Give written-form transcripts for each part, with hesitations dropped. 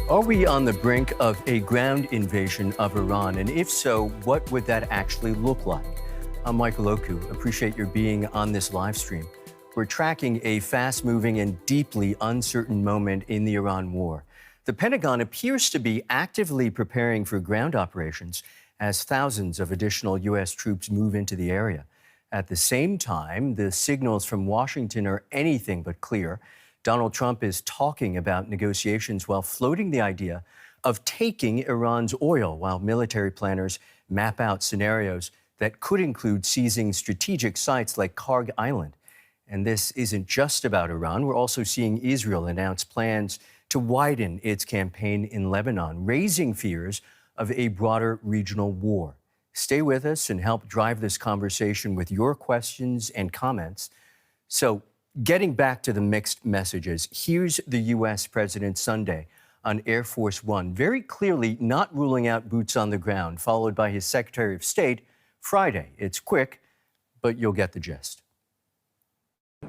Are we on the brink of a ground invasion of Iran? And if so, what would that actually look like? I'm Michael Oku. Appreciate your being on this live stream. We're tracking a fast-moving and deeply uncertain moment in the Iran war. The Pentagon appears to be actively preparing for ground operations as thousands of additional U.S. troops move into the area. At the same time, the signals from Washington are anything but clear. Donald Trump is talking about negotiations while floating the idea of taking Iran's oil, while military planners map out scenarios that could include seizing strategic sites like Kharg Island. And this isn't just about Iran. We're also seeing Israel announce plans to widen its campaign in Lebanon, raising fears of a broader regional war. Stay with us and help drive this conversation with your questions and comments. So, getting back to the mixed messages, here's the U.S. President Sunday on Air Force One, very clearly not ruling out boots on the ground, followed by his Secretary of State Friday. It's quick, but you'll get the gist.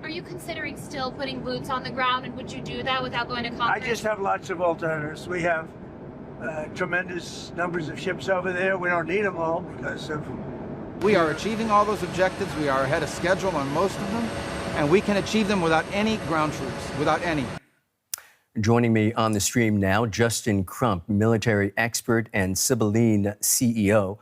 Are you considering still putting boots on the ground, and would you do that without going to Congress? I just have lots of alternatives. We have tremendous numbers of ships over there. We don't need them all because of... We are achieving all those objectives. We are ahead of schedule on most of them, and we can achieve them without any ground troops, without any. Joining me on the stream now, Justin Crump, military expert and Sibylline CEO.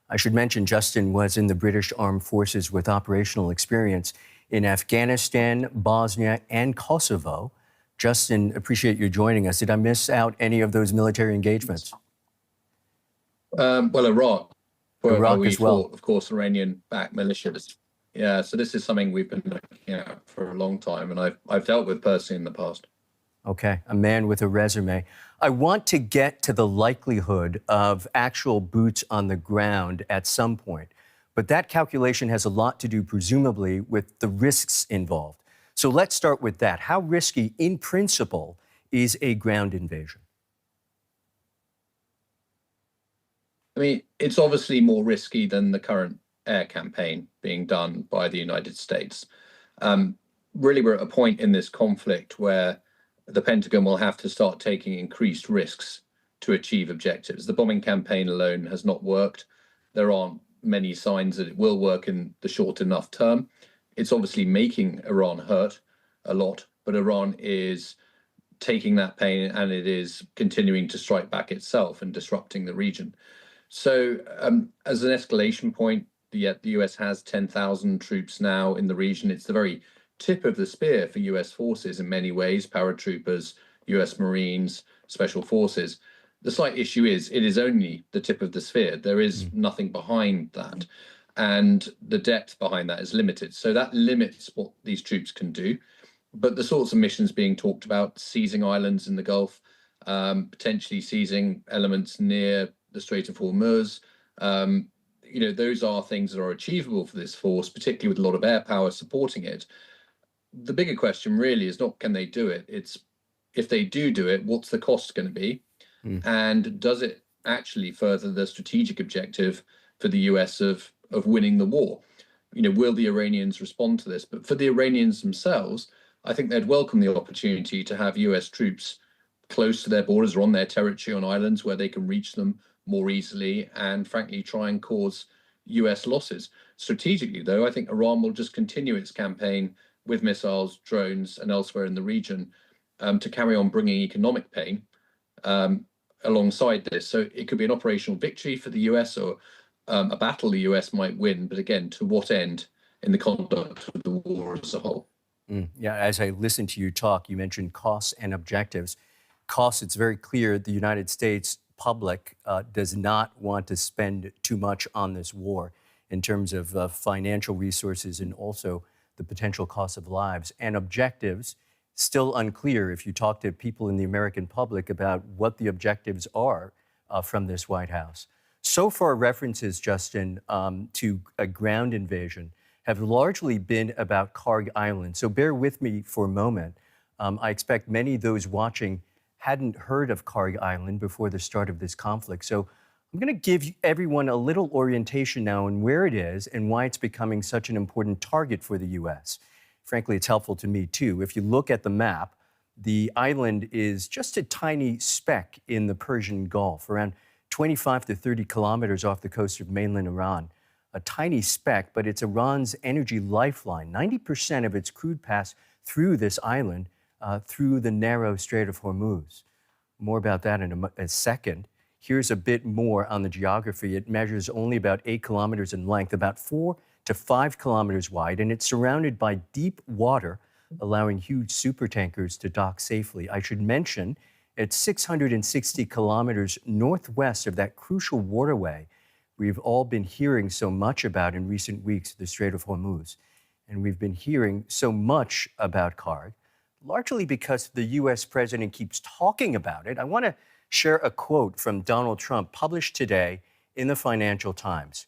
I should mention Justin was in the British Armed Forces with operational experience in Afghanistan, Bosnia, and Kosovo. Justin, appreciate you joining us. Did I miss out any of those military engagements? Well, Iraq. Iraq we as well. Fought, of course, Iranian-backed militias. Yeah, so this is something we've been looking at for a long time, and I've dealt with personally in the past. Okay, a man with a resume. I want to get to the likelihood of actual boots on the ground at some point, but that calculation has a lot to do, presumably, with the risks involved. So let's start with that. How risky, in principle, is a ground invasion? I mean, it's obviously more risky than the current air campaign being done by the United States. Really, we're at a point in this conflict where the Pentagon will have to start taking increased risks to achieve objectives. The bombing campaign alone has not worked. There aren't many signs that it will work in the short enough term. It's obviously making Iran hurt a lot, but Iran is taking that pain and it is continuing to strike back itself and disrupting the region. So as an escalation point, the US has 10,000 troops now in the region. It's the very tip of the spear for US forces in many ways, paratroopers, US Marines, special forces. The slight issue is it is only the tip of the spear. There is nothing behind that. And the depth behind that is limited. So that limits what these troops can do. But the sorts of missions being talked about, seizing islands in the Gulf, potentially seizing elements near the Strait of Hormuz, those are things that are achievable for this force, particularly with a lot of air power supporting it. The bigger question really is not can they do it, it's if they do it, what's the cost going to be? And does it actually further the strategic objective for the US of winning the war? Will the Iranians respond to this? But for the Iranians themselves, I think they'd welcome the opportunity to have US troops close to their borders or on their territory on islands where they can reach them more easily and frankly try and cause US losses. Strategically, though, I think Iran will just continue its campaign with missiles, drones, and elsewhere in the region to carry on bringing economic pain alongside this. So it could be an operational victory for the US or a battle the US might win, but again, to what end in the conduct of the war as a whole? Yeah, as I listened to you talk, you mentioned costs and objectives. Costs, it's very clear the United States public does not want to spend too much on this war in terms of financial resources and also the potential cost of lives. And objectives, still unclear if you talk to people in the American public about what the objectives are from this White House. So far, references, Justin, to a ground invasion have largely been about Kharg Island. So bear with me for a moment. I expect many of those watching hadn't heard of Kharg Island before the start of this conflict. So I'm going to give everyone a little orientation now on where it is and why it's becoming such an important target for the U.S. Frankly, it's helpful to me, too. If you look at the map, The island is just a tiny speck in the Persian Gulf, around 25 to 30 kilometers off the coast of mainland Iran. A tiny speck, but it's Iran's energy lifeline. 90% of its crude pass through this island, through the narrow Strait of Hormuz. More about that in a second. Here's a bit more on the geography. It measures only about 8 kilometers in length, about 4 to 5 kilometers wide, and it's surrounded by deep water, allowing huge supertankers to dock safely. I should mention it's 660 kilometers northwest of that crucial waterway we've all been hearing so much about in recent weeks, the Strait of Hormuz. And we've been hearing so much about Kharg, largely because the U.S. president keeps talking about it. I want to share a quote from Donald Trump published today in the Financial Times.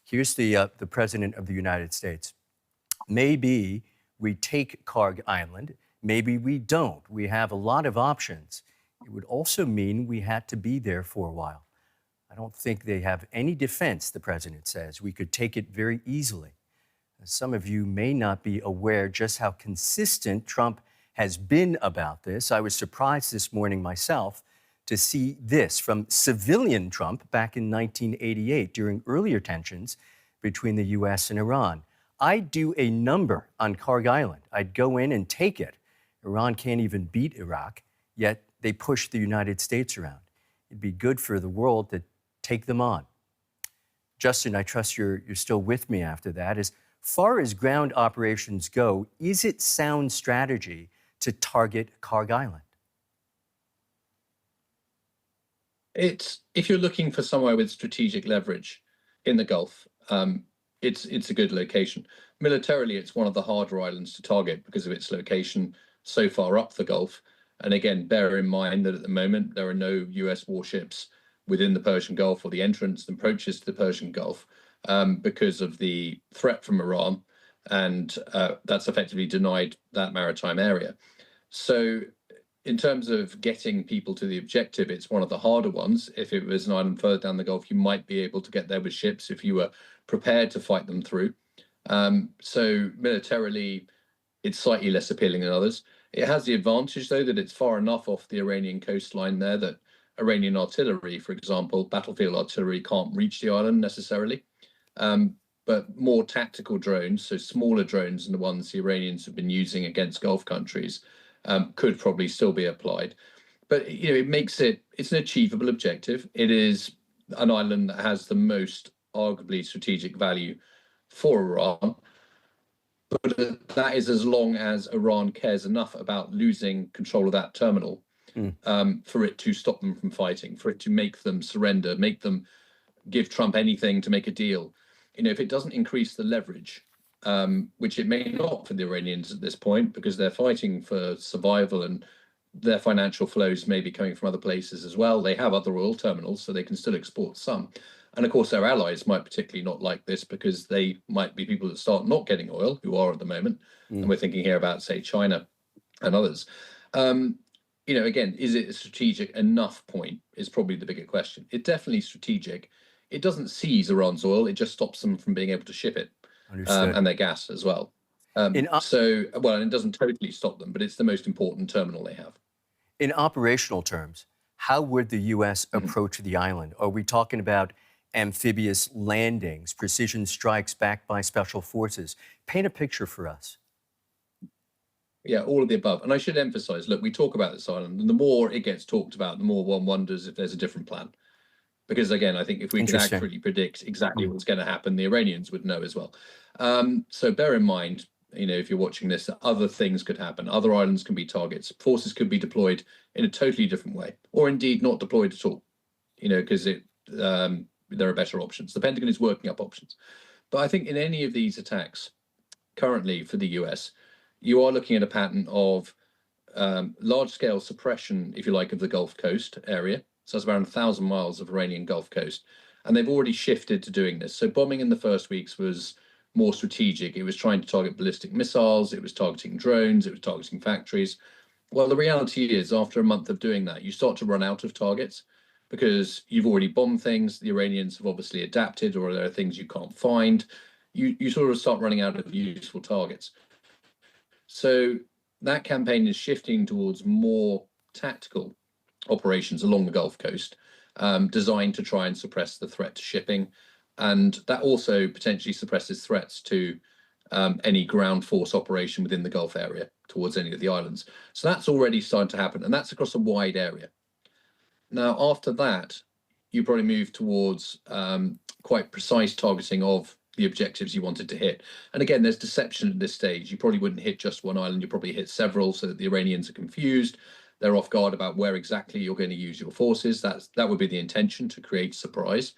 Here's the president of the United States. Maybe we take Kharg Island, maybe we don't. We have a lot of options. It would also mean we had to be there for a while. I don't think they have any defense, the president says. We could take it very easily. Some of you may not be aware just how consistent Trump has been about this. I was surprised this morning myself to see this from civilian Trump back in 1988 during earlier tensions between the U.S. and Iran. I'd do a number on Kharg Island. I'd go in and take it. Iran can't even beat Iraq, yet they push the United States around. It'd be good for the world to take them on. Justin, I trust you're still with me after that. As far as ground operations go, is it sound strategy to target Kharg Island? If you're looking for somewhere with strategic leverage in the Gulf, it's a good location. Militarily, it's one of the harder islands to target because of its location so far up the Gulf. And again, bear in mind that at the moment, there are no US warships within the Persian Gulf or the entrance and approaches to the Persian Gulf because of the threat from Iran. And that's effectively denied that maritime area. So in terms of getting people to the objective, it's one of the harder ones. If it was an island further down the Gulf, you might be able to get there with ships if you were prepared to fight them through. So militarily, it's slightly less appealing than others. It has the advantage, though, that it's far enough off the Iranian coastline there that Iranian artillery, for example, battlefield artillery, can't reach the island necessarily. But more tactical drones, so smaller drones than the ones the Iranians have been using against Gulf countries, could probably still be applied. But it makes it's an achievable objective. It is an island that has the most arguably strategic value for Iran. But that is as long as Iran cares enough about losing control of that terminal for it to stop them from fighting, for it to make them surrender, make them give Trump anything to make a deal. If it doesn't increase the leverage, which it may not for the Iranians at this point, because they're fighting for survival and their financial flows may be coming from other places as well. They have other oil terminals, so they can still export some. And of course, their allies might particularly not like this because they might be people that start not getting oil, who are at the moment. And we're thinking here about, say, China and others. Again, is it a strategic enough point is probably the bigger question. It's definitely strategic. It doesn't seize Iran's oil. It just stops them from being able to ship it and their gas as well. And it doesn't totally stop them, but it's the most important terminal they have. In operational terms, how would the U.S. approach the island? Are we talking about amphibious landings, precision strikes backed by special forces? Paint a picture for us. Yeah, all of the above. And I should emphasize, look, we talk about this island, and the more it gets talked about, the more one wonders if there's a different plan. Because again, I think if we can accurately predict exactly what's going to happen, the Iranians would know as well. So bear in mind, if you're watching this, that other things could happen. Other islands can be targets. Forces could be deployed in a totally different way, or indeed not deployed at all, because there are better options. The Pentagon is working up options. But I think in any of these attacks currently for the US, you are looking at a pattern of large-scale suppression, if you like, of the Gulf Coast area. So that's around 1,000 miles of Iranian Gulf Coast. And they've already shifted to doing this. So bombing in the first weeks was more strategic. It was trying to target ballistic missiles. It was targeting drones. It was targeting factories. Well, the reality is, after a month of doing that, you start to run out of targets because you've already bombed things. The Iranians have obviously adapted, or there are things you can't find. You sort of start running out of useful targets. So that campaign is shifting towards more tactical operations along the Gulf Coast, designed to try and suppress the threat to shipping. And that also potentially suppresses threats to any ground force operation within the Gulf area towards any of the islands. So that's already starting to happen, and that's across a wide area. Now, after that, you probably move towards quite precise targeting of the objectives you wanted to hit. And again, there's deception at this stage. You probably wouldn't hit just one island, you probably hit several so that the Iranians are confused. They're off guard about where exactly you're going to use your forces. That would be the intention, to create surprise.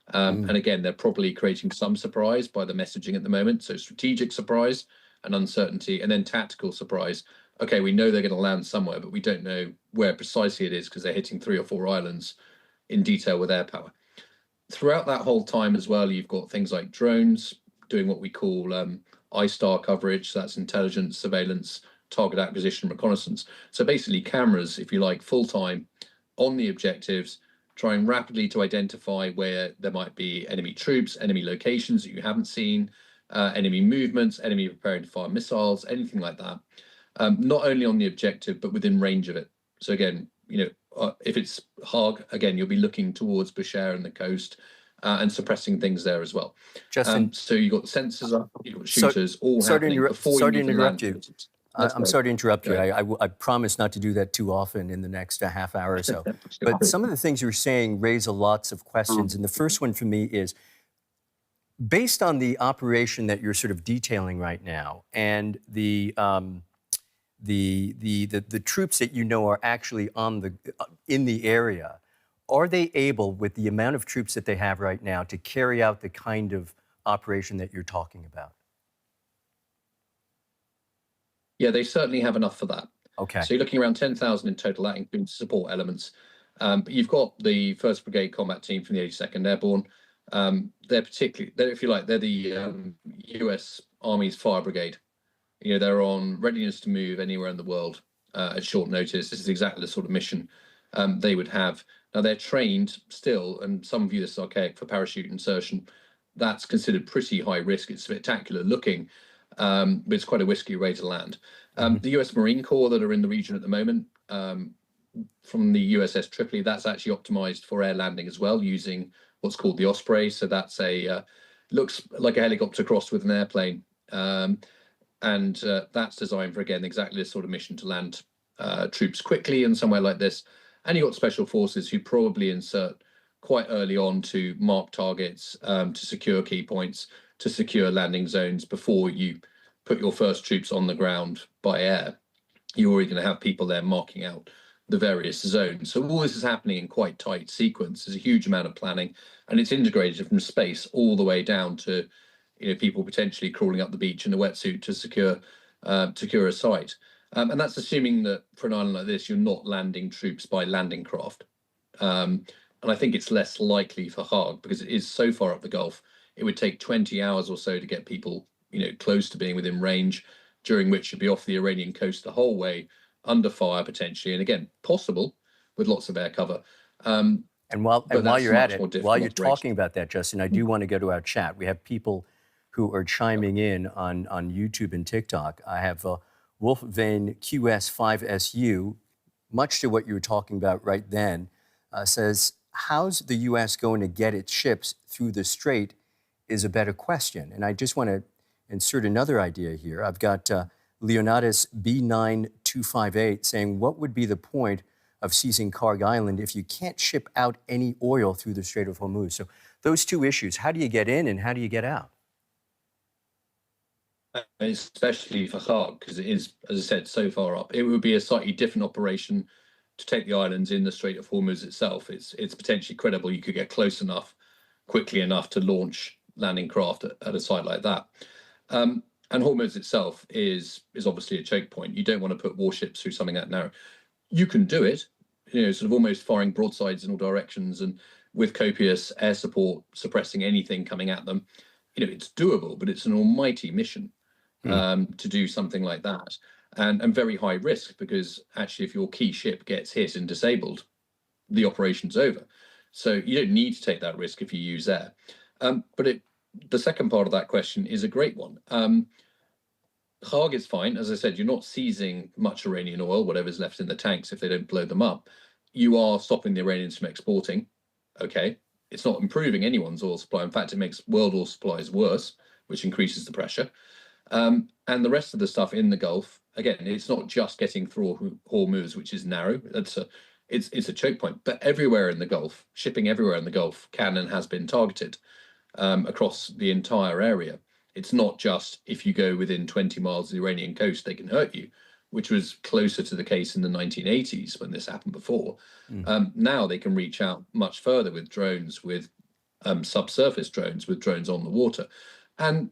And again, they're probably creating some surprise by the messaging at the moment. So strategic surprise and uncertainty, and then tactical surprise. Okay, we know they're going to land somewhere, but we don't know where precisely it is because they're hitting 3 or 4 islands in detail with air power. Throughout that whole time as well, you've got things like drones doing what we call ISTAR coverage. So that's intelligence, surveillance, target acquisition, reconnaissance. So basically cameras, if you like, full-time on the objectives, trying rapidly to identify where there might be enemy troops, enemy locations that you haven't seen, enemy movements, enemy preparing to fire missiles, anything like that. Not only on the objective, but within range of it. So again, if it's Kharg, again, you'll be looking towards Bushehr and the coast and suppressing things there as well. Justin, so you've got sensors up, you've got shooters, all happening before you even land. I'm sorry to interrupt you. I promise not to do that too often in the next half hour or so. But some of the things you're saying raise lots of questions. And the first one for me is, based on the operation that you're sort of detailing right now and the troops that you know are actually in the area, are they able, with the amount of troops that they have right now, to carry out the kind of operation that you're talking about? Yeah, they certainly have enough for that. Okay. So you're looking around 10,000 in total. That includes support elements. But you've got the 1st Brigade Combat Team from the 82nd Airborne. They're if you like, they're the US Army's fire brigade. They're on readiness to move anywhere in the world at short notice. This is exactly the sort of mission they would have. Now, they're trained still, and some view this as archaic, for parachute insertion. That's considered pretty high risk. It's spectacular looking, but it's quite a risky way to land. The US Marine Corps that are in the region at the moment, from the USS Tripoli, that's actually optimized for air landing as well, using what's called the Osprey. So that's looks like a helicopter crossed with an airplane. And that's designed for, again, exactly this sort of mission, to land troops quickly in somewhere like this. And you've got special forces who probably insert quite early on to mark targets, to secure key points, to secure landing zones before you put your first troops on the ground by air. You're already going to have people there marking out the various zones. So all this is happening in quite tight sequence. There's a huge amount of planning, and it's integrated from space all the way down to people potentially crawling up the beach in a wetsuit to secure a site. And that's assuming that for an island like this, you're not landing troops by landing craft. And I think it's less likely for Kharg because it is so far up the Gulf. It would take 20 hours or so to get people, close to being within range, during which you'd be off the Iranian coast the whole way, under fire potentially, and again, possible with lots of air cover. And while you're at it, while you're talking about that, Justin, I do want to go to our chat. We have people who are chiming in on YouTube and TikTok. I have Wolfvane QS5SU, much to what you were talking about right then, says, how's the U.S. going to get its ships through the strait is a better question. And I just want to insert another idea here. I've got Leonidas B9258 saying, what would be the point of seizing Kharg Island if you can't ship out any oil through the Strait of Hormuz? So those two issues, how do you get in and how do you get out? Especially for Kharg, because it is, as I said, so far up. It would be a slightly different operation to take the islands in the Strait of Hormuz itself. It's potentially credible you could get close enough, quickly enough to launch landing craft at a site like that. And Hormuz itself is obviously a choke point. You don't want to put warships through something that narrow. You can do it, sort of almost firing broadsides in all directions and with copious air support, suppressing anything coming at them. It's doable, but it's an almighty mission to do something like that. And very high risk, because actually if your key ship gets hit and disabled, the operation's over. So you don't need to take that risk if you use air. But the second part of that question is a great one. Kharg is fine. As I said, you're not seizing much Iranian oil, whatever's left in the tanks, if they don't blow them up. You are stopping the Iranians from exporting. Okay. It's not improving anyone's oil supply. In fact, it makes world oil supplies worse, which increases the pressure. And the rest of the stuff in the Gulf, again, it's not just getting through Hormuz, which is narrow. It's a choke point. But everywhere in the Gulf, shipping everywhere in the Gulf can and has been targeted across the entire area. It's not just if you go within 20 miles of the Iranian coast, they can hurt you, which was closer to the case in the 1980s when this happened before. Now they can reach out much further with drones, with subsurface drones, with drones on the water. And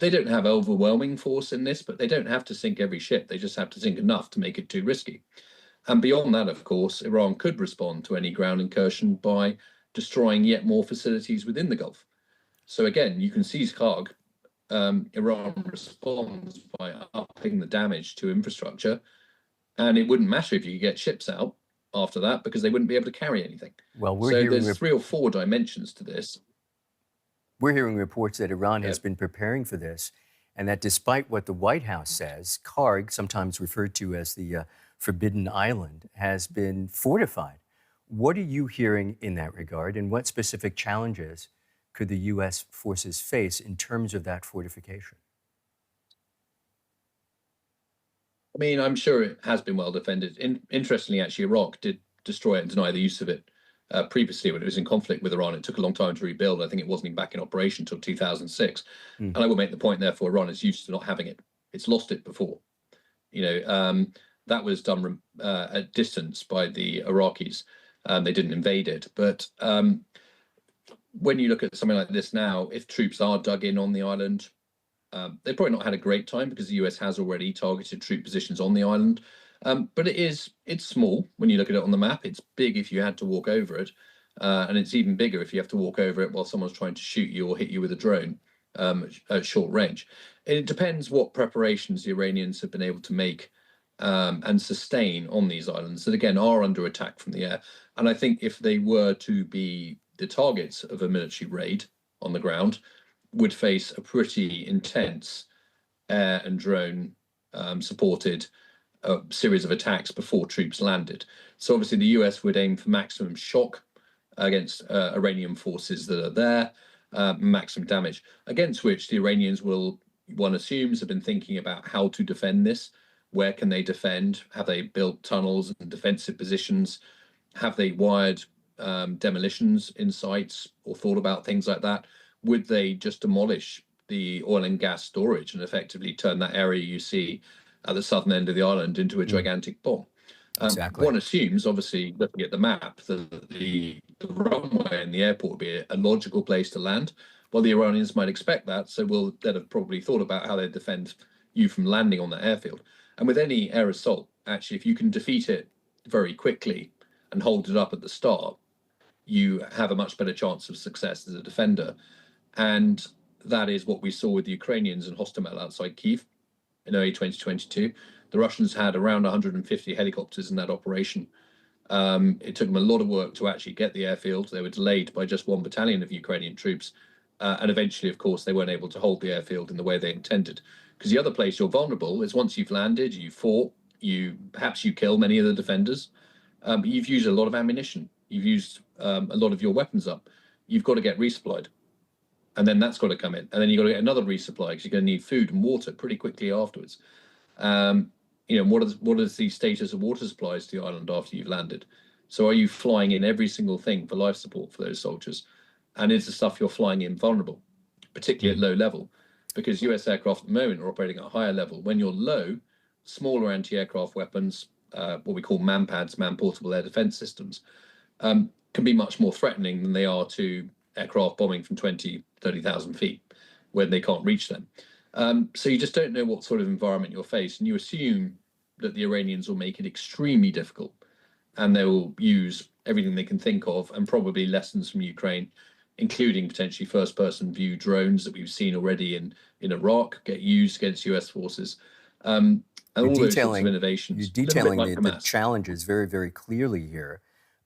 they don't have overwhelming force in this, but they don't have to sink every ship. They just have to sink enough to make it too risky. And beyond that, of course, Iran could respond to any ground incursion by destroying yet more facilities within the Gulf. So again, you can seize Kharg. Iran responds by upping the damage to infrastructure, and it wouldn't matter if you could get ships out after that because they wouldn't be able to carry anything. Well, so there's 3 or 4 dimensions to this. We're hearing reports that Iran has been preparing for this, and that despite what the White House says, Kharg, sometimes referred to as the Forbidden Island, has been fortified. What are you hearing in that regard, and what specific challenges could the U.S. forces face in terms of that fortification? I mean, I'm sure it has been well defended. Interestingly, actually, Iraq did destroy it and deny the use of it previously when it was in conflict with Iran. It took a long time to rebuild. I think it wasn't even back in operation until 2006. And I will make the point, therefore, Iran is used to not having it. It's lost it before. That was done at distance by the Iraqis. They didn't invade it. But when you look at something like this now, if troops are dug in on the island, they've probably not had a great time because the US has already targeted troop positions on the island. But it's small when you look at it on the map. It's big if you had to walk over it. And it's even bigger if you have to walk over it while someone's trying to shoot you or hit you with a drone at short range. It depends what preparations the Iranians have been able to make and sustain on these islands that, again, are under attack from the air. And I think if they were to be the targets of a military raid on the ground, would face a pretty intense air and drone supported series of attacks before troops landed. So obviously the US would aim for maximum shock against Iranian forces that are there, maximum damage, against which the Iranians will, one assumes, have been thinking about how to defend this. Where can they defend? Have they built tunnels and defensive positions? Have they wired demolitions in sites or thought about things like that? Would they just demolish the oil and gas storage and effectively turn that area you see at the southern end of the island into a gigantic bomb? Exactly. One assumes, obviously, looking at the map, that the runway and the airport would be a logical place to land. Well, the Iranians might expect that, so they'd have probably thought about how they'd defend you from landing on that airfield. And with any air assault, actually, if you can defeat it very quickly and hold it up at the start, you have a much better chance of success as a defender. And that is what we saw with the Ukrainians in Hostomel outside Kyiv in early 2022. The Russians had around 150 helicopters in that operation. It took them a lot of work to actually get the airfield. They were delayed by just 1 battalion of Ukrainian troops. And eventually, of course, they weren't able to hold the airfield in the way they intended. Because the other place you're vulnerable is once you've landed, you fought, perhaps you kill many of the defenders, but you've used a lot of ammunition. You've used a lot of your weapons up. You've got to get resupplied. And then that's got to come in. And then you've got to get another resupply because you're going to need food and water pretty quickly afterwards. What is the status of water supplies to the island after you've landed? So are you flying in every single thing for life support for those soldiers? And is the stuff you're flying in vulnerable, particularly at low level? Because US aircraft at the moment are operating at a higher level. When you're low, smaller anti-aircraft weapons, what we call MANPADS, man-portable air defense systems, can be much more threatening than they are to aircraft bombing from 20, 30,000 feet when they can't reach them. So you just don't know what sort of environment you'll face. And you assume that the Iranians will make it extremely difficult and they will use everything they can think of and probably lessons from Ukraine, including potentially first-person view drones that we've seen already in Iraq get used against US forces. And all those sorts of innovations. You're detailing the challenges very, very clearly here.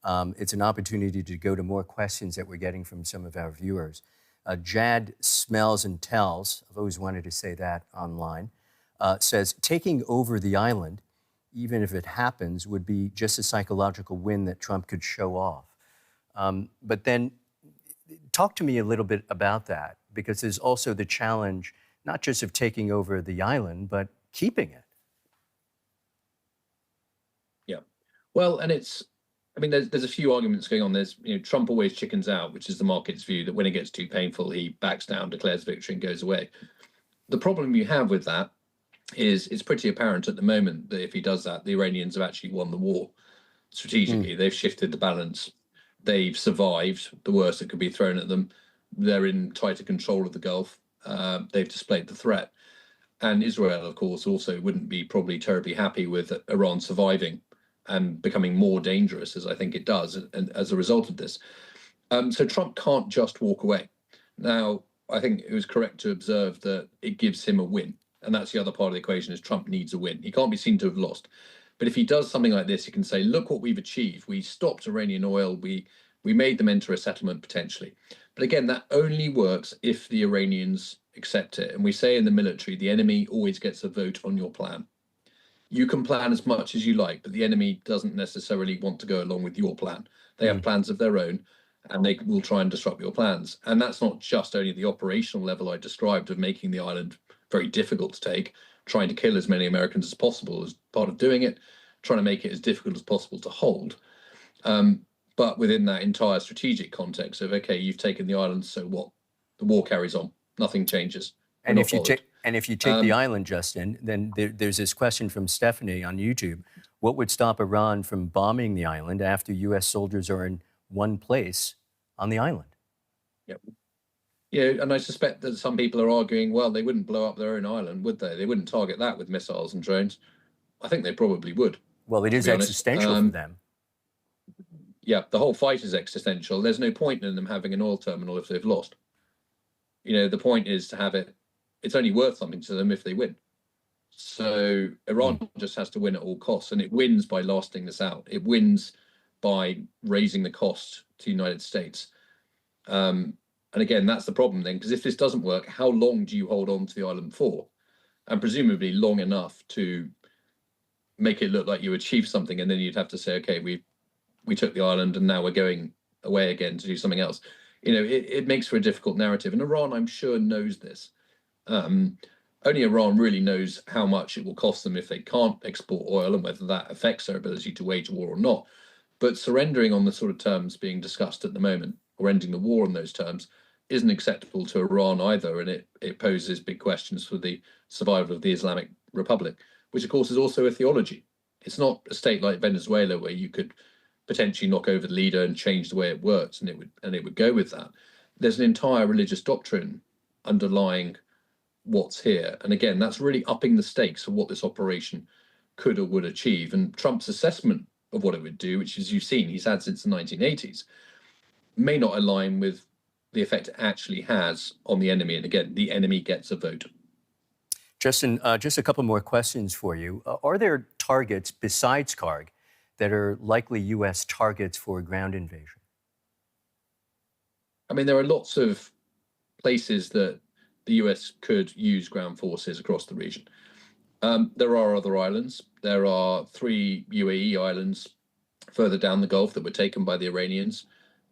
It's an opportunity to go to more questions that we're getting from some of our viewers. Jad smells and tells. I've always wanted to say that online. says taking over the island, even if it happens, would be just a psychological win that Trump could show off. But then talk to me a little bit about that, because there's also the challenge, not just of taking over the island, but keeping it. Yeah. Well, and I mean, there's a few arguments going on. There's, Trump always chickens out, which is the market's view that when it gets too painful, he backs down, declares victory, and goes away. The problem you have with that is it's pretty apparent at the moment that if he does that, the Iranians have actually won the war strategically. They've shifted the balance. They've survived the worst that could be thrown at them. They're in tighter control of the Gulf. They've displayed the threat. And Israel, of course, also wouldn't be probably terribly happy with Iran surviving and becoming more dangerous, as I think it does, and as a result of this. So Trump can't just walk away. Now, I think it was correct to observe that it gives him a win. And that's the other part of the equation, is Trump needs a win. He can't be seen to have lost. But if he does something like this, he can say, look what we've achieved. We stopped Iranian oil. We made them enter a settlement potentially. But again, that only works if the Iranians accept it. And we say in the military, the enemy always gets a vote on your plan. You can plan as much as you like, but the enemy doesn't necessarily want to go along with your plan. They have plans of their own, and they will try and disrupt your plans. And that's not just only the operational level I described of making the island very difficult to take, trying to kill as many Americans as possible as part of doing it, trying to make it as difficult as possible to hold. But within that entire strategic context of, okay, you've taken the island, so what? The war carries on. Nothing changes. And if you take the island, Justin, then there's this question from Stephanie on YouTube. What would stop Iran from bombing the island after U.S. soldiers are in one place on the island? Yep. Yeah, and I suspect that some people are arguing, well, they wouldn't blow up their own island, would they? They wouldn't target that with missiles and drones. I think they probably would. Well, it is existential for them. Yeah, the whole fight is existential. There's no point in them having an oil terminal if they've lost. The point is to have it. It's only worth something to them if they win. So Iran just has to win at all costs, and it wins by lasting this out. It wins by raising the cost to the United States. And again, that's the problem then, because if this doesn't work, how long do you hold on to the island for? And presumably long enough to make it look like you achieved something, and then you'd have to say, okay, we took the island and now we're going away again to do something else. It makes for a difficult narrative. And Iran, I'm sure, knows this. Only Iran really knows how much it will cost them if they can't export oil, and whether that affects their ability to wage a war or not. But surrendering on the sort of terms being discussed at the moment, or ending the war on those terms, isn't acceptable to Iran either. And it poses big questions for the survival of the Islamic Republic, which of course is also a theology. It's not a state like Venezuela where you could potentially knock over the leader and change the way it works, and it would go with that. There's an entire religious doctrine underlying what's here. And again, that's really upping the stakes of what this operation could or would achieve. And Trump's assessment of what it would do, which, as you've seen, he's had since the 1980s, may not align with the effect it actually has on the enemy. And again, the enemy gets a vote. Justin, just a couple more questions for you. Are there targets besides Kharg that are likely U.S. targets for a ground invasion? I mean, there are lots of places that the US could use ground forces across the region. There are other islands. There are 3 UAE islands further down the Gulf that were taken by the Iranians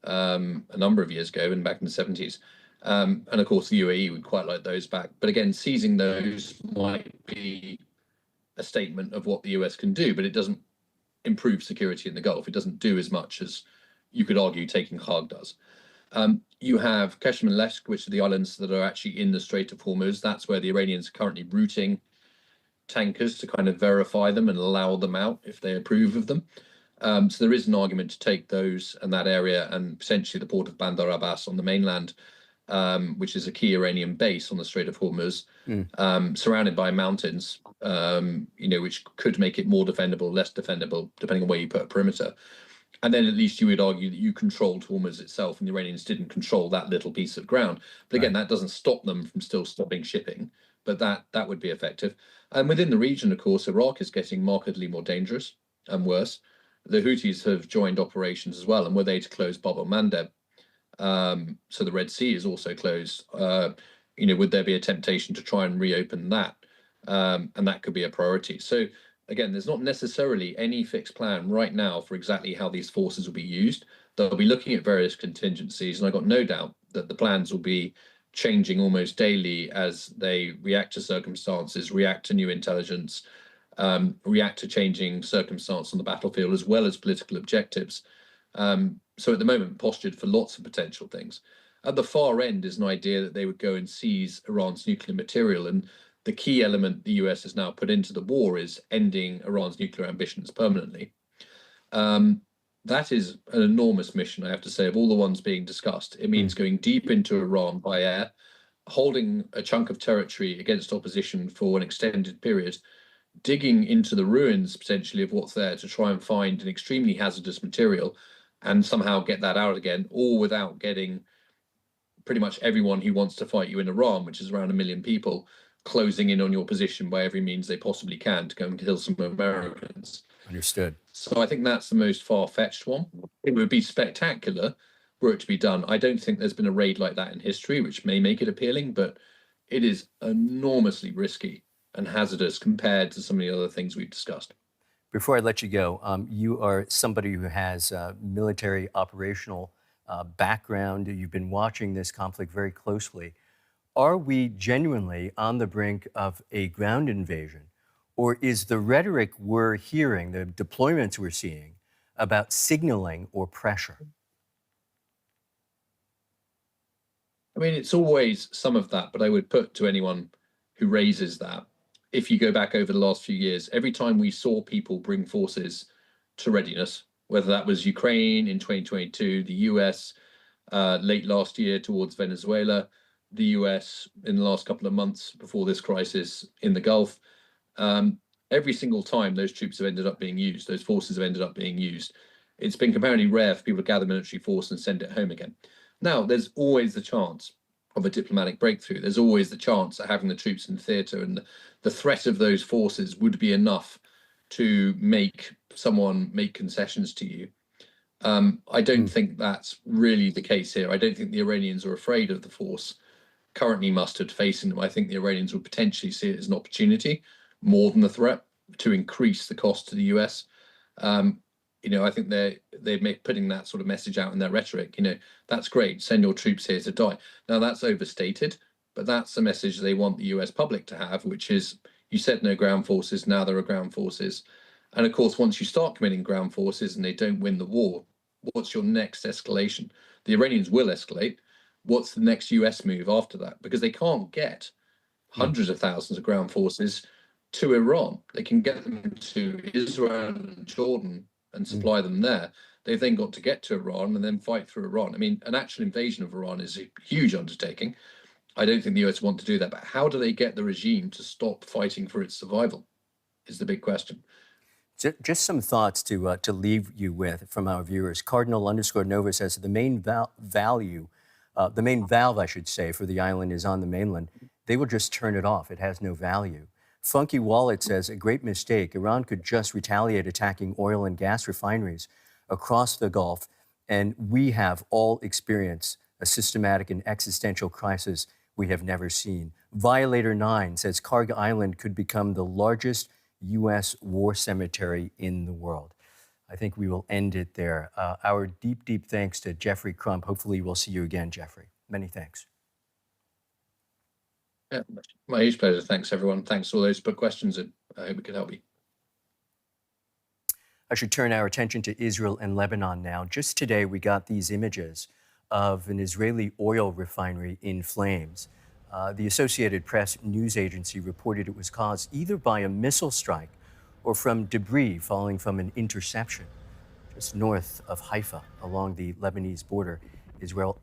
a number of years ago, and back in the 70s. And of course, the UAE would quite like those back. But again, seizing those might be a statement of what the US can do, but it doesn't improve security in the Gulf. It doesn't do as much as you could argue taking Kharg does. You have Qeshm and Leshk, which are the islands that are actually in the Strait of Hormuz. That's where the Iranians are currently routing tankers to kind of verify them and allow them out if they approve of them. So there is an argument to take those and that area, and potentially the port of Bandar Abbas on the mainland, which is a key Iranian base on the Strait of Hormuz, surrounded by mountains, which could make it more defendable, less defendable, depending on where you put a perimeter. And then at least you would argue that you controlled Hormuz itself, and the Iranians didn't control that little piece of ground. But again, that doesn't stop them from still stopping shipping, but that would be effective. And within the region, of course, Iraq is getting markedly more dangerous and worse. The Houthis have joined operations as well, and were they to close Bab el-Mandeb, so the Red Sea is also closed, would there be a temptation to try and reopen that? and that could be a priority. So again, there's not necessarily any fixed plan right now for exactly how these forces will be used. They'll be looking at various contingencies, and I've got no doubt that the plans will be changing almost daily as they react to circumstances, react to new intelligence, react to changing circumstance on the battlefield, as well as political objectives. So at the moment, postured for lots of potential things. At the far end is an idea that they would go and seize Iran's nuclear material. And the key element the US has now put into the war is ending Iran's nuclear ambitions permanently. That is an enormous mission, I have to say, of all the ones being discussed. It means going deep into Iran by air, holding a chunk of territory against opposition for an extended period, digging into the ruins potentially of what's there to try and find an extremely hazardous material and somehow get that out again, all without getting pretty much everyone who wants to fight you in Iran, which is around 1 million people, closing in on your position by every means they possibly can to go and kill some Americans. Understood. So I think that's the most far-fetched one. It would be spectacular were it to be done. I don't think there's been a raid like that in history, which may make it appealing, but it is enormously risky and hazardous compared to some of the other things we've discussed. Before I let you go, you are somebody who has military operational background. You've been watching this conflict very closely. Are we genuinely on the brink of a ground invasion? Or is the rhetoric we're hearing, the deployments we're seeing, about signaling or pressure? I mean, it's always some of that, but I would put to anyone who raises that, if you go back over the last few years, every time we saw people bring forces to readiness, whether that was Ukraine in 2022, the US late last year towards Venezuela, the US in the last couple of months before this crisis in the Gulf, every single time those troops have ended up being used, those forces have ended up being used. It's been comparatively rare for people to gather military force and send it home again. Now, there's always the chance of a diplomatic breakthrough. There's always the chance of having the troops in theatre, and the threat of those forces would be enough to make someone make concessions to you. I don't think that's really the case here. I don't think the Iranians are afraid of the force currently mustered facing them. I think the Iranians would potentially see it as an opportunity more than the threat to increase the cost to the US. I think they're putting that sort of message out in their rhetoric. That's great. Send your troops here to die. Now that's overstated, but that's the message they want the US public to have, which is you said no ground forces. Now there are ground forces. And of course, once you start committing ground forces and they don't win the war, what's your next escalation? The Iranians will escalate. What's the next US move after that? Because they can't get hundreds of thousands of ground forces to Iran. They can get them to Israel and Jordan and supply them there. They've then got to get to Iran and then fight through Iran. I mean, an actual invasion of Iran is a huge undertaking. I don't think the US want to do that. But how do they get the regime to stop fighting for its survival is the big question. Just some thoughts to leave you with from our viewers. Cardinal_Nova says the main the main valve, I should say, for the island is on the mainland. They will just turn it off. It has no value. Funky Wallet says a great mistake. Iran could just retaliate, attacking oil and gas refineries across the Gulf, and we have all experienced a systematic and existential crisis we have never seen. Violator 9 says Kharg Island could become the largest U.S. war cemetery in the world. I think we will end it there. Our deep, deep thanks to Jeffrey Crump. Hopefully we'll see you again, Jeffrey. Many thanks. Yeah, my huge pleasure. Thanks, everyone. Thanks for all those put questions in. I hope we could help you. I should turn our attention to Israel and Lebanon now. Just today, we got these images of an Israeli oil refinery in flames. The Associated Press news agency reported it was caused either by a missile strike or from debris falling from an interception. Just north of Haifa, along the Lebanese border,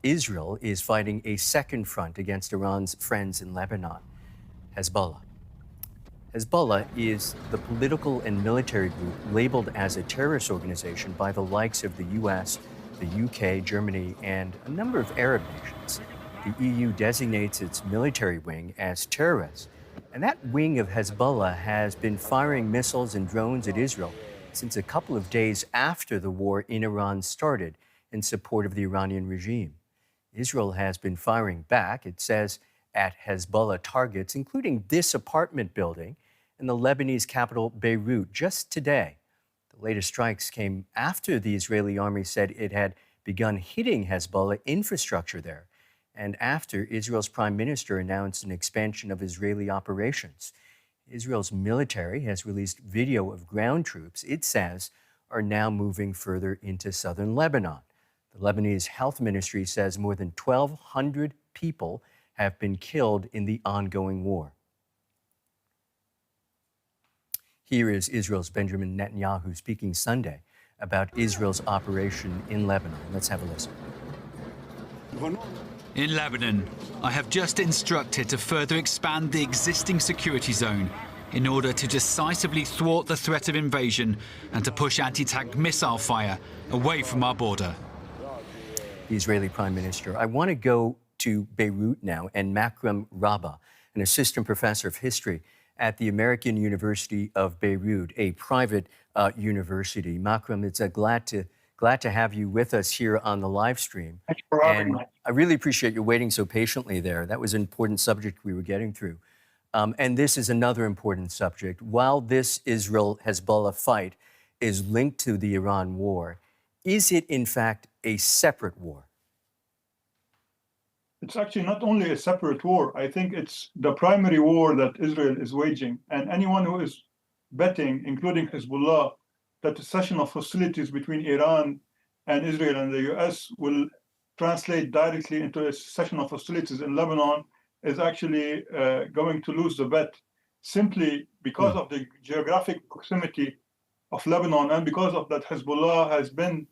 Israel is fighting a second front against Iran's friends in Lebanon, Hezbollah. Hezbollah is the political and military group labeled as a terrorist organization by the likes of the US, the UK, Germany, and a number of Arab nations. The EU designates its military wing as terrorist, and that wing of Hezbollah has been firing missiles and drones at Israel since a couple of days after the war in Iran started in support of the Iranian regime. Israel has been firing back. It says at Hezbollah targets, including this apartment building in the Lebanese capital, Beirut, just today. The latest strikes came after the Israeli army said it had begun hitting Hezbollah infrastructure there, and after Israel's prime minister announced an expansion of Israeli operations. Israel's military has released video of ground troops it says are now moving further into southern Lebanon. The Lebanese health ministry says more than 1,200 people have been killed in the ongoing war. Here is Israel's Benjamin Netanyahu speaking Sunday about Israel's operation in Lebanon. Let's have a listen. In Lebanon, I have just instructed to further expand the existing security zone in order to decisively thwart the threat of invasion and to push anti-tank missile fire away from our border. The Israeli Prime Minister. I want to go to Beirut now and Makram Rabah, an assistant professor of history at the American University of Beirut, a private university. Makram, it's glad to have you with us here on the live stream. Thank you for having me. I really appreciate you waiting so patiently there. That was an important subject we were getting through. And this is another important subject. While this Israel-Hezbollah fight is linked to the Iran war, is it in fact a separate war? It's actually not only a separate war. I think it's the primary war that Israel is waging. And anyone who is betting, including Hezbollah, that the cessation of hostilities between Iran and Israel and the US will translate directly into a cessation of hostilities in Lebanon is actually going to lose the bet, simply because of the geographic proximity of Lebanon and because of that Hezbollah has been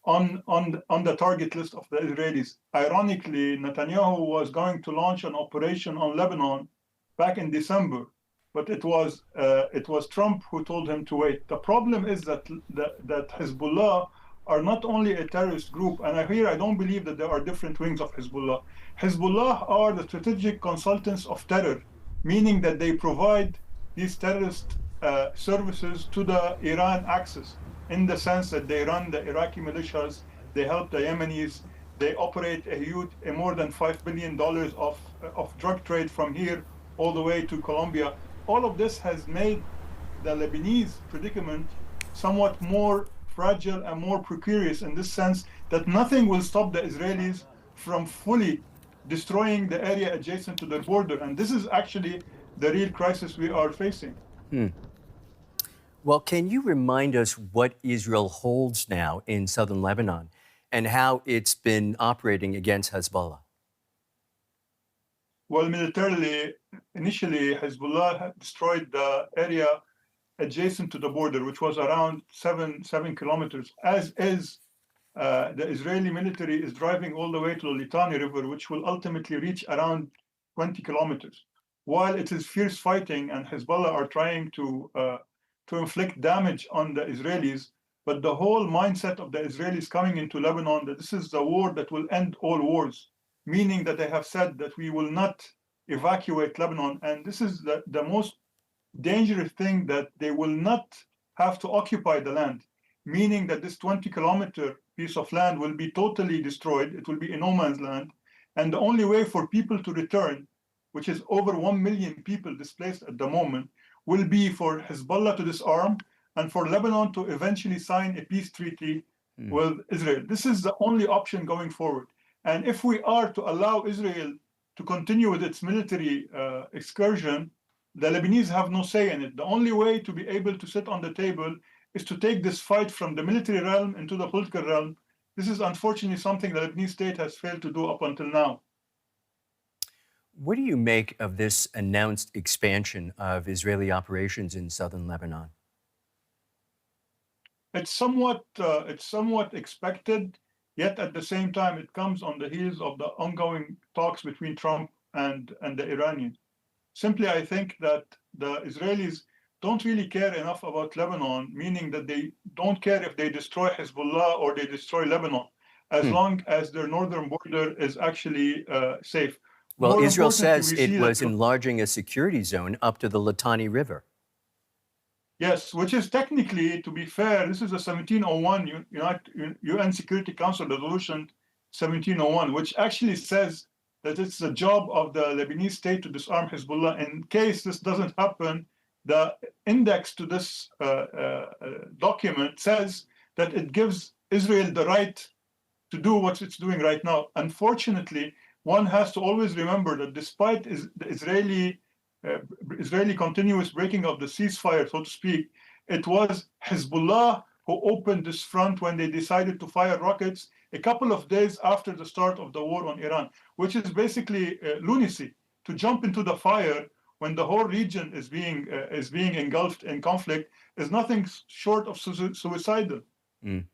on the target list of the Israelis. Ironically, Netanyahu was going to launch an operation on Lebanon back in December, but it was Trump who told him to wait. The problem is that Hezbollah are not only a terrorist group, and I don't believe that there are different wings of Hezbollah. Hezbollah are the strategic consultants of terror, meaning that they provide these terrorist services to the Iran axis, in the sense that they run the Iraqi militias, they help the Yemenis, they operate a more than $5 billion of drug trade from here all the way to Colombia. All of this has made the Lebanese predicament somewhat more fragile and more precarious, in this sense that nothing will stop the Israelis from fully destroying the area adjacent to their border. And this is actually the real crisis we are facing. Well, can you remind us what Israel holds now in southern Lebanon and how it's been operating against Hezbollah? Well, militarily, initially, Hezbollah had destroyed the area adjacent to the border, which was around 7 kilometers, as is the Israeli military is driving all the way to the Litani River, which will ultimately reach around 20 kilometers. While it is fierce fighting and Hezbollah are trying to inflict damage on the Israelis, but the whole mindset of the Israelis coming into Lebanon, that this is the war that will end all wars, meaning that they have said that we will not evacuate Lebanon. And this is the most dangerous thing, that they will not have to occupy the land, meaning that this 20-kilometer piece of land will be totally destroyed. It will be a no man's land. And the only way for people to return, which is over 1 million people displaced at the moment, will be for Hezbollah to disarm and for Lebanon to eventually sign a peace treaty with Israel. This is the only option going forward. And if we are to allow Israel to continue with its military excursion, the Lebanese have no say in it. The only way to be able to sit on the table is to take this fight from the military realm into the political realm. This is unfortunately something the Lebanese state has failed to do up until now. What do you make of this announced expansion of Israeli operations in southern Lebanon? It's somewhat expected, yet at the same time, it comes on the heels of the ongoing talks between Trump and the Iranians. Simply, I think that the Israelis don't really care enough about Lebanon, meaning that they don't care if they destroy Hezbollah or they destroy Lebanon, as long as their northern border is actually safe. Well, Israel says it was enlarging a security zone up to the Litani River. Yes, which is technically, to be fair, this is a 1701 UN Security Council resolution 1701, which actually says that it's the job of the Lebanese state to disarm Hezbollah. In case this doesn't happen, the index to this document says that it gives Israel the right to do what it's doing right now. Unfortunately, one has to always remember that despite the Israeli continuous breaking of the ceasefire, so to speak, it was Hezbollah who opened this front when they decided to fire rockets a couple of days after the start of the war on Iran, which is basically lunacy. To jump into the fire when the whole region is being engulfed in conflict is nothing short of suicidal. Mm.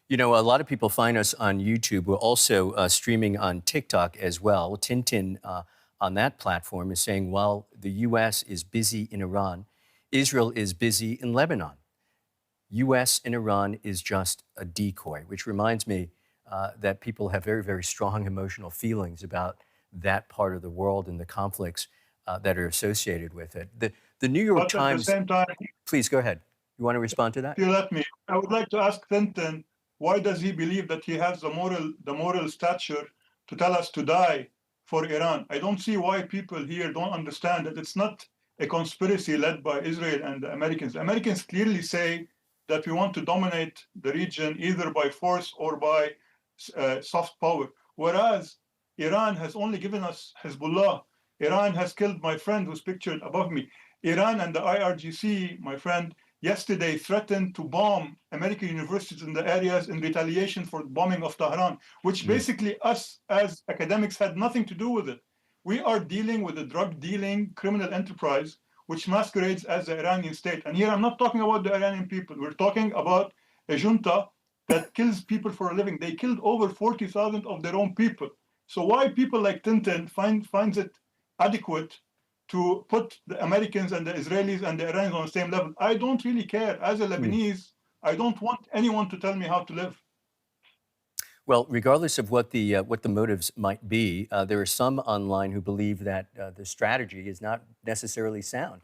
You know, a lot of people find us on YouTube. We're also streaming on TikTok as well. Tintin on that platform is saying, while the U.S. is busy in Iran, Israel is busy in Lebanon. U.S. in Iran is just a decoy, which reminds me that people have very, very strong emotional feelings about that part of the world and the conflicts that are associated with it. The New York Times... At the same time... Please, go ahead. You want to respond to that? If you let me, I would like to ask Tintin, why does he believe that he has the moral stature to tell us to die for Iran? I don't see why people here don't understand that it's not a conspiracy led by Israel and the Americans. The Americans clearly say that we want to dominate the region either by force or by soft power, whereas Iran has only given us Hezbollah. Iran has killed my friend who's pictured above me. Iran and the IRGC, my friend, yesterday threatened to bomb American universities in the areas in retaliation for the bombing of Tehran, which basically us as academics had nothing to do with it. We are dealing with a drug-dealing criminal enterprise which masquerades as the Iranian state. And here I'm not talking about the Iranian people. We're talking about a junta that kills people for a living. They killed over 40,000 of their own people. So why people like Tintin finds it adequate to put the Americans and the Israelis and the Iranians on the same level? I don't really care. As a Lebanese, I don't want anyone to tell me how to live. Well, regardless of what the motives might be, there are some online who believe that the strategy is not necessarily sound.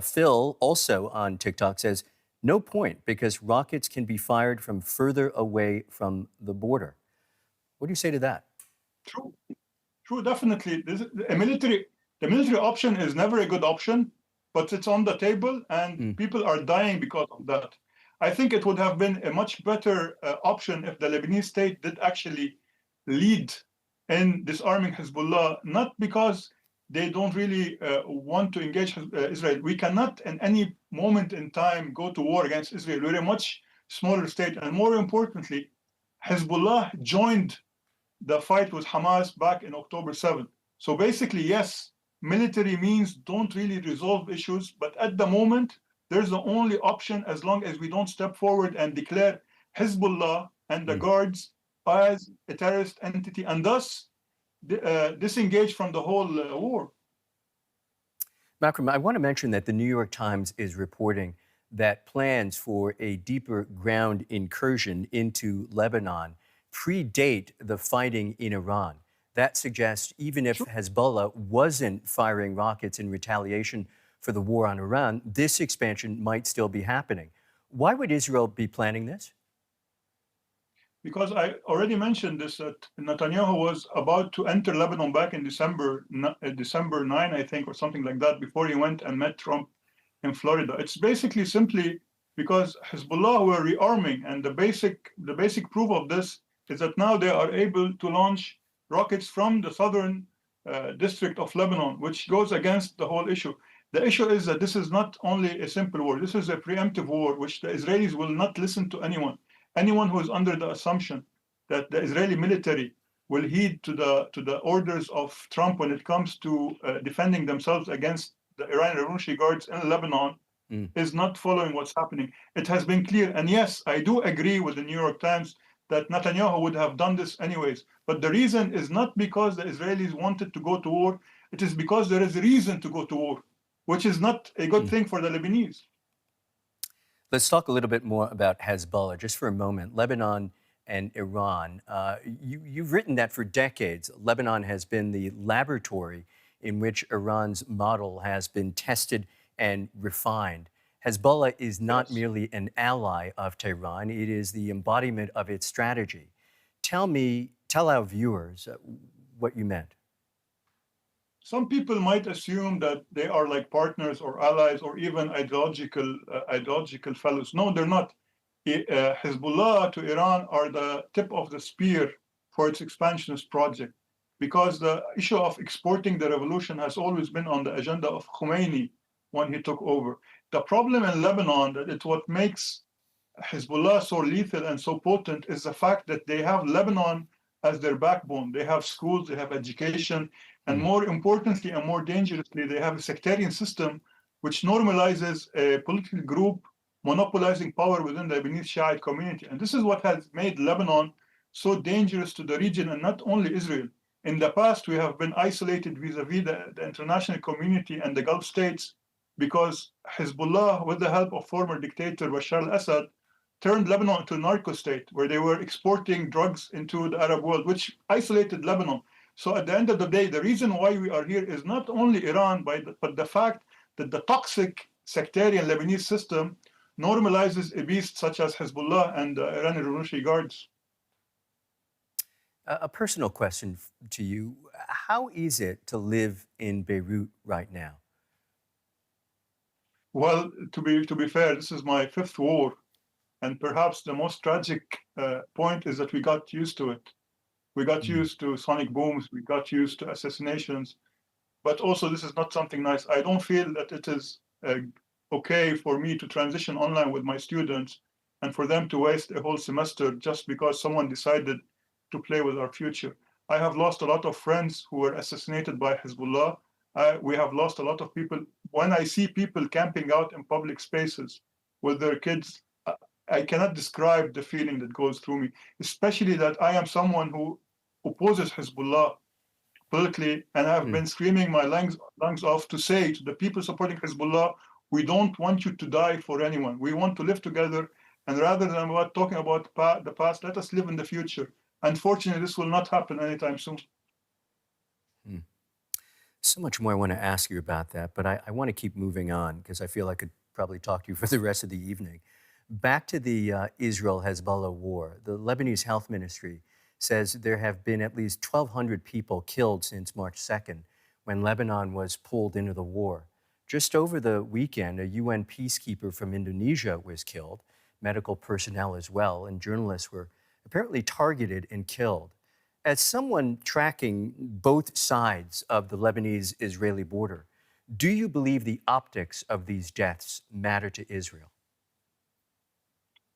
Phil, also on TikTok, says, no point, because rockets can be fired from further away from the border. What do you say to that? True, definitely. The military option is never a good option, but it's on the table and people are dying because of that. I think it would have been a much better option if the Lebanese state did actually lead in disarming Hezbollah, not because they don't really want to engage Israel. We cannot in any moment in time go to war against Israel. We're a much smaller state. And more importantly, Hezbollah joined the fight with Hamas back in October 7th. So basically, yes, military means don't really resolve issues, but at the moment, there's the only option as long as we don't step forward and declare Hezbollah and the guards as a terrorist entity and thus disengage from the whole war. Makram, I want to mention that the New York Times is reporting that plans for a deeper ground incursion into Lebanon predate the fighting in Iran. That suggests even if Hezbollah wasn't firing rockets in retaliation for the war on Iran, this expansion might still be happening. Why would Israel be planning this? Because I already mentioned this, that Netanyahu was about to enter Lebanon back in December 9, I think, or something like that, before he went and met Trump in Florida. It's basically simply because Hezbollah were rearming, and the basic proof of this is that now they are able to launch rockets from the southern district of Lebanon, which goes against the whole issue. The issue is that this is not only a simple war, this is a preemptive war, which the Israelis will not listen to anyone. Anyone who is under the assumption that the Israeli military will heed to the orders of Trump when it comes to defending themselves against the Iranian Revolutionary Guards in Lebanon is not following what's happening. It has been clear. And yes, I do agree with the New York Times that Netanyahu would have done this anyways. But the reason is not because the Israelis wanted to go to war. It is because there is a reason to go to war, which is not a good thing for the Lebanese. Let's talk a little bit more about Hezbollah, just for a moment. Lebanon and Iran. You've written that for decades, Lebanon has been the laboratory in which Iran's model has been tested and refined. Hezbollah is not merely an ally of Tehran, it is the embodiment of its strategy. Tell our viewers, what you meant. Some people might assume that they are like partners or allies or even ideological fellows. No, they're not. Hezbollah to Iran are the tip of the spear for its expansionist project, because the issue of exporting the revolution has always been on the agenda of Khomeini when he took over. The problem in Lebanon, that it's what makes Hezbollah so lethal and so potent, is the fact that they have Lebanon as their backbone. They have schools, they have education, and more importantly and more dangerously, they have a sectarian system which normalizes a political group monopolizing power within the Lebanese Shiite community. And this is what has made Lebanon so dangerous to the region, and not only Israel. In the past, we have been isolated vis-a-vis the international community and the Gulf states, because Hezbollah, with the help of former dictator Bashar al-Assad, turned Lebanon into a narco state where they were exporting drugs into the Arab world, which isolated Lebanon. So at the end of the day, the reason why we are here is not only Iran, but the fact that the toxic sectarian Lebanese system normalizes a beast such as Hezbollah and the Iranian Revolutionary Guards. A personal question to you. How is it to live in Beirut right now? Well, to be fair, this is my fifth war. And perhaps the most tragic point is that we got used to it. We got used to sonic booms, we got used to assassinations, but also this is not something nice. I don't feel that it is okay for me to transition online with my students and for them to waste a whole semester just because someone decided to play with our future. I have lost a lot of friends who were assassinated by Hezbollah. We have lost a lot of people. When I see people camping out in public spaces with their kids, I cannot describe the feeling that goes through me, especially that I am someone who opposes Hezbollah politically, and I have been screaming my lungs off to say to the people supporting Hezbollah, we don't want you to die for anyone. We want to live together, and rather than talking about the past, let us live in the future. Unfortunately, this will not happen anytime soon. So much more I want to ask you about that, but I want to keep moving on because I feel I could probably talk to you for the rest of the evening. Back to the Israel-Hezbollah war, the Lebanese Health Ministry says there have been at least 1,200 people killed since March 2nd, when Lebanon was pulled into the war. Just over the weekend, a UN peacekeeper from Indonesia was killed, medical personnel as well, and journalists were apparently targeted and killed. As someone tracking both sides of the Lebanese-Israeli border, do you believe the optics of these deaths matter to Israel?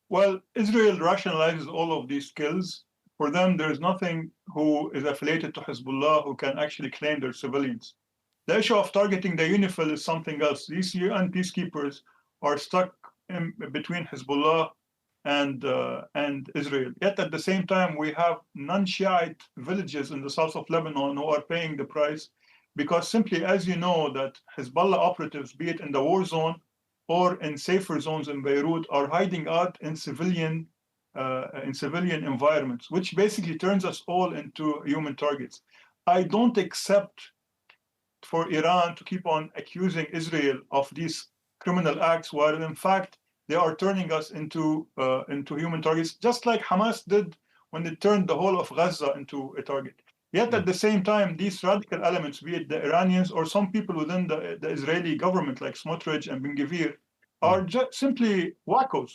Well, Israel rationalizes all of these kills. For them, there is nothing who is affiliated to Hezbollah who can actually claim they're civilians. The issue of targeting the UNIFIL is something else. These UN peacekeepers are stuck between Hezbollah and Israel. Yet at the same time, we have non-Shiite villages in the south of Lebanon who are paying the price, because simply, as you know, that Hezbollah operatives, be it in the war zone or in safer zones in Beirut, are hiding out in civilian environments, which basically turns us all into human targets. I don't accept for Iran to keep on accusing Israel of these criminal acts, while in fact they are turning us into human targets, just like Hamas did when they turned the whole of Gaza into a target. Yet at the same time, these radical elements, be it the Iranians or some people within the Israeli government, like Smotrich and Ben-Gvir, are just simply wackos.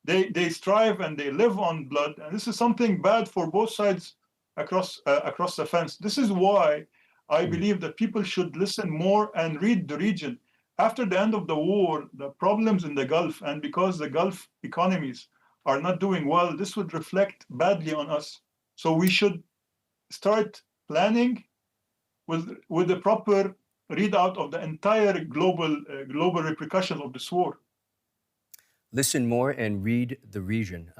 They strive and they live on blood, and this is something bad for both sides across the fence. This is why I believe that people should listen more and read the region. After the end of the war, the problems in the Gulf, and because the Gulf economies are not doing well, this would reflect badly on us. So we should start planning with the proper readout of the entire global repercussions of this war. Listen more and read the region.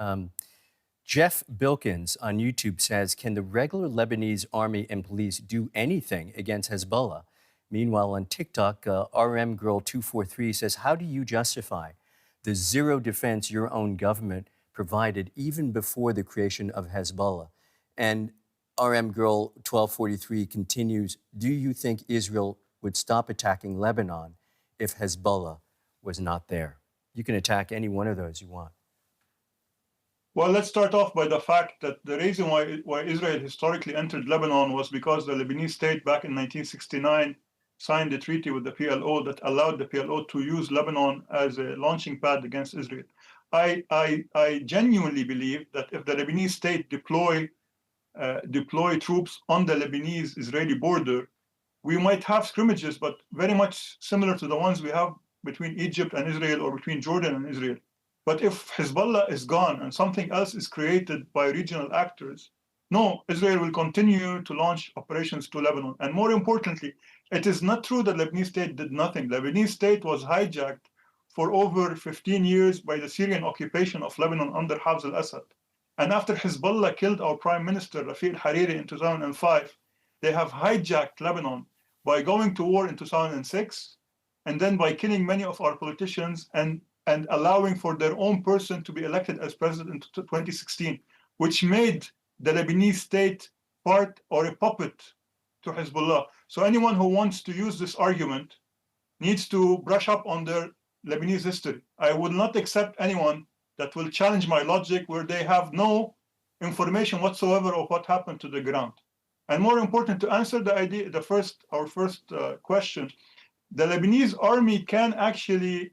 Jeff Bilkins on YouTube says, can the regular Lebanese army and police do anything against Hezbollah? Meanwhile, on TikTok, RM Girl 243 says, how do you justify the zero defense your own government provided even before the creation of Hezbollah? And RM Girl 1243 continues, do you think Israel would stop attacking Lebanon if Hezbollah was not there? You can attack any one of those you want. Well, let's start off by the fact that the reason why Israel historically entered Lebanon was because the Lebanese state back in 1969 signed a treaty with the PLO that allowed the PLO to use Lebanon as a launching pad against Israel. I genuinely believe that if the Lebanese state deploy troops on the Lebanese-Israeli border, we might have scrimmages, but very much similar to the ones we have between Egypt and Israel or between Jordan and Israel. But if Hezbollah is gone and something else is created by regional actors, no, Israel will continue to launch operations to Lebanon. And more importantly, it is not true that the Lebanese state did nothing. The Lebanese state was hijacked for over 15 years by the Syrian occupation of Lebanon under Hafez al-Assad. And after Hezbollah killed our prime minister, Rafiq al-Hariri, in 2005, they have hijacked Lebanon by going to war in 2006, and then by killing many of our politicians and allowing for their own person to be elected as president in 2016, which made the Lebanese state part or a puppet to Hezbollah. So anyone who wants to use this argument needs to brush up on their Lebanese history. I will not accept anyone that will challenge my logic where they have no information whatsoever of what happened to the ground. And more important, to answer our first question, the Lebanese army can actually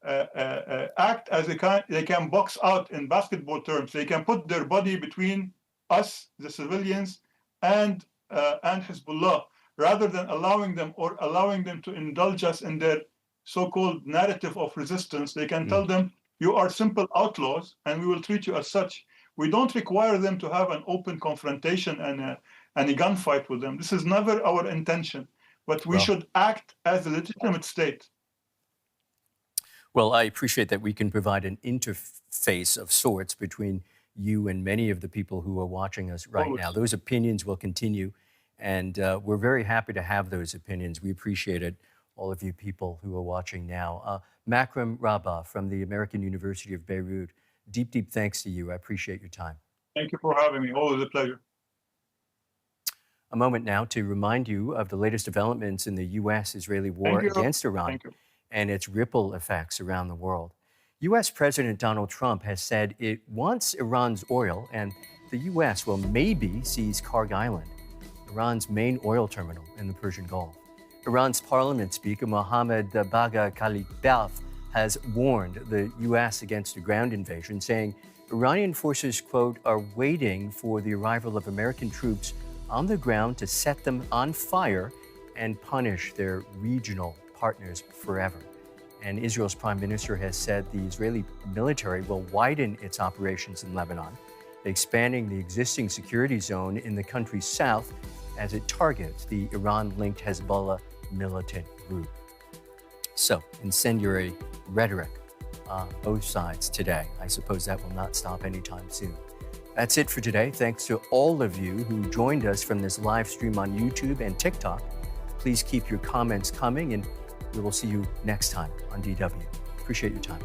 act as they can box out in basketball terms. They can put their body between us, the civilians, and Hezbollah, rather than allowing them to indulge us in their so-called narrative of resistance. They can tell them, you are simple outlaws, and we will treat you as such. We don't require them to have an open confrontation and a gunfight with them. This is never our intention, but we should act as a legitimate state. Well, I appreciate that we can provide an interface of sorts between you and many of the people who are watching us right now. Those opinions will continue, and we're very happy to have those opinions. We appreciate it, all of you people who are watching now. Makram Rabah from the American University of Beirut, deep, deep thanks to you. I appreciate your time. Thank you for having me. Always a pleasure. A moment now to remind you of the latest developments in the U.S.-Israeli war against Iran and its ripple effects around the world. U.S. President Donald Trump has said it wants Iran's oil, and the U.S. will maybe seize Kharg Island, Iran's main oil terminal in the Persian Gulf. Iran's parliament speaker Mohammad Bagher Khalibaf has warned the U.S. against a ground invasion, saying Iranian forces, quote, are waiting for the arrival of American troops on the ground to set them on fire and punish their regional partners forever. And Israel's prime minister has said the Israeli military will widen its operations in Lebanon, expanding the existing security zone in the country's south as it targets the Iran-linked Hezbollah militant group. So, incendiary rhetoric on both sides today. I suppose that will not stop anytime soon. That's it for today. Thanks to all of you who joined us from this live stream on YouTube and TikTok. Please keep your comments coming, and we will see you next time on DW. Appreciate your time.